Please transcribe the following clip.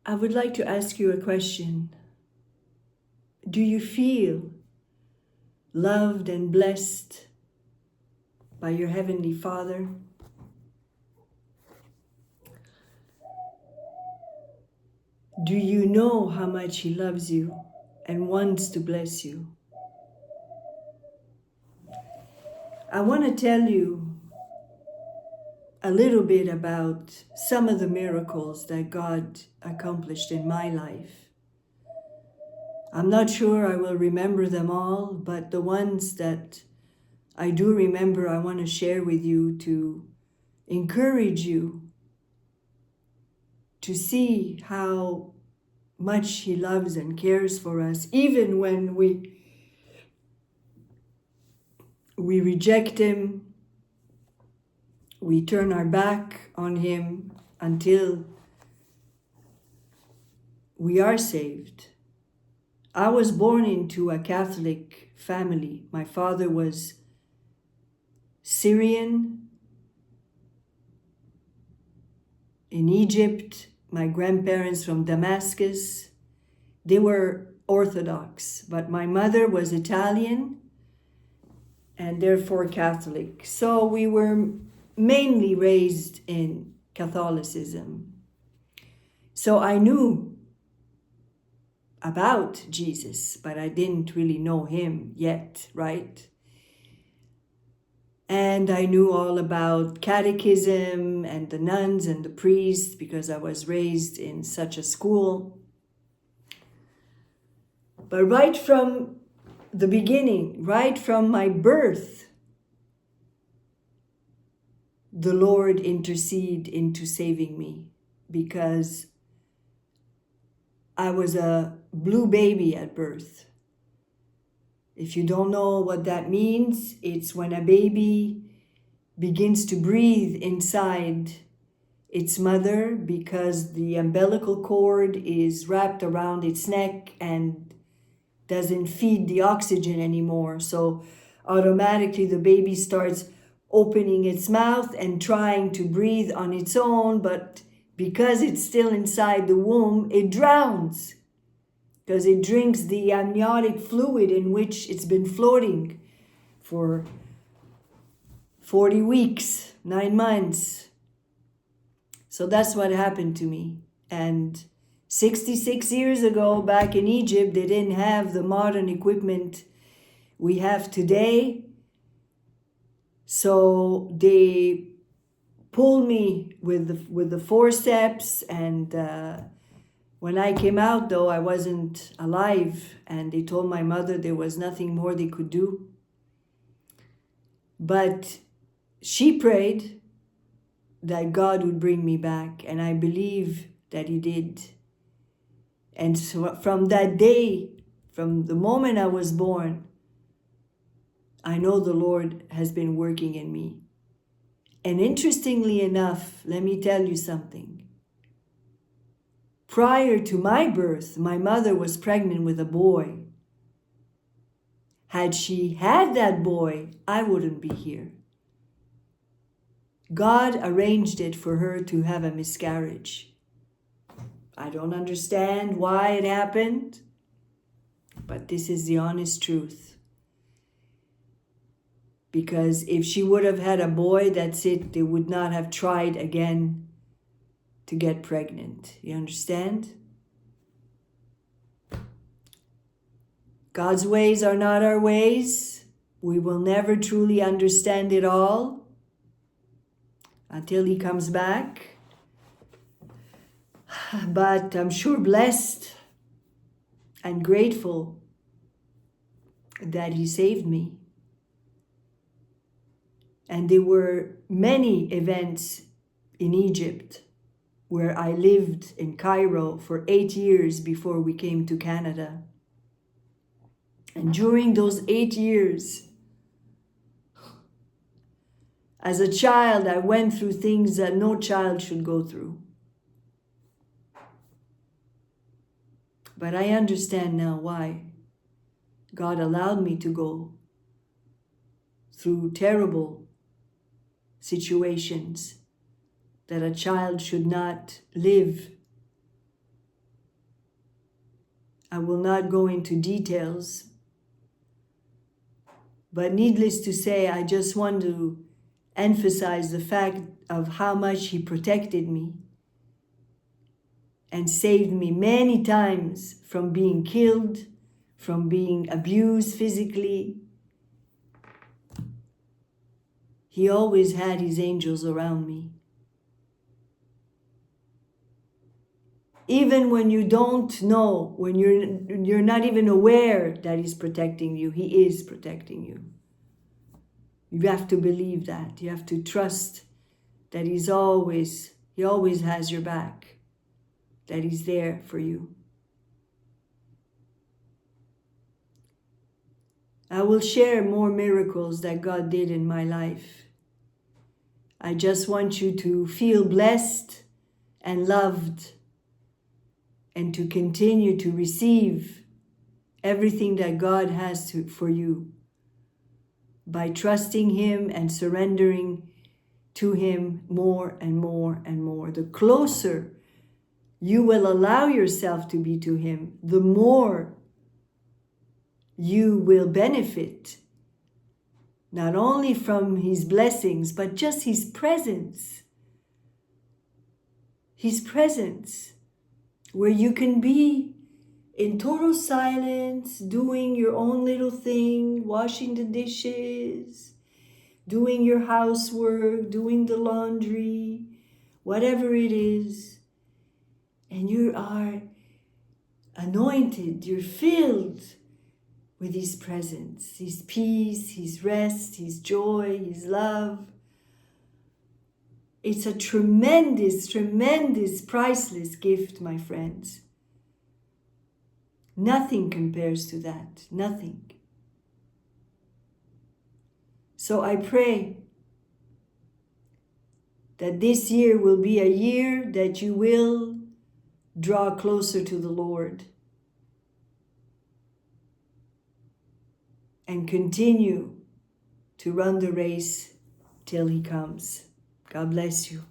I would like to ask you a question. Do you feel loved and blessed by your Heavenly Father? Do you know how much He loves you and wants to bless you? I want to tell you a little bit about some of the miracles that God accomplished in my life. I'm not sure I will remember them all, but the ones that I do remember, I want to share with you to encourage you to see how much He loves and cares for us, even when we reject Him, we turn our back on Him until we are saved. I was born into a Catholic family. My father was Syrian in Egypt, my grandparents from Damascus. They were Orthodox, but my mother was Italian and therefore Catholic. So we were mainly raised in Catholicism. So I knew about Jesus, but I didn't really know Him yet, right? And I knew all about catechism and the nuns and the priests because I was raised in such a school. But right from the beginning, right from my birth, the Lord interceded into saving me because I was a blue baby at birth. If you don't know what that means, it's when a baby begins to breathe inside its mother because the umbilical cord is wrapped around its neck and doesn't feed the oxygen anymore. So automatically the baby starts opening its mouth and trying to breathe on its own, but because it's still inside the womb, it drowns because it drinks the amniotic fluid in which it's been floating for 40 weeks, 9 months. So that's what happened to me. And 66 years ago, back in Egypt, they didn't have the modern equipment we have today. So they pulled me with the forceps, and when I came out, though, I wasn't alive, and they told my mother there was nothing more they could do. But she prayed that God would bring me back, and I believe that He did. And so from that day, from the moment I was born, I know the Lord has been working in me. And interestingly enough, let me tell you something. Prior to my birth, my mother was pregnant with a boy. Had she had that boy, I wouldn't be here. God arranged it for her to have a miscarriage. I don't understand why it happened, but this is the honest truth. Because if she would have had a boy, that's it. They would not have tried again to get pregnant. You understand? God's ways are not our ways. We will never truly understand it all until He comes back. But I'm sure blessed and grateful that He saved me. And there were many events in Egypt where I lived in Cairo for 8 years before we came to Canada. And during those 8 years, as a child, I went through things that no child should go through. But I understand now why God allowed me to go through terrible situations that a child should not live I will not go into details, but needless to say, I just want to emphasize the fact of how much He protected me and saved me many times from being killed, from being abused physically. He always had His angels around me. Even when you don't know, when you're not even aware that He's protecting you, He is protecting you. You have to believe that. You have to trust that He always has your back, that He's there for you. I will share more miracles that God did in my life. I just want you to feel blessed and loved, and to continue to receive everything that God has for you by trusting Him and surrendering to Him more and more and more. The closer you will allow yourself to be to Him, the more you will benefit, not only from His blessings, but just His presence. His presence, where you can be in total silence, doing your own little thing, washing the dishes, doing your housework, doing the laundry, whatever it is. And you are anointed, you're filled with His presence, His peace, His rest, His joy, His love. It's a tremendous, tremendous, priceless gift, my friends. Nothing compares to that. Nothing. So I pray that this year will be a year that you will draw closer to the Lord and continue to run the race till He comes. God bless you.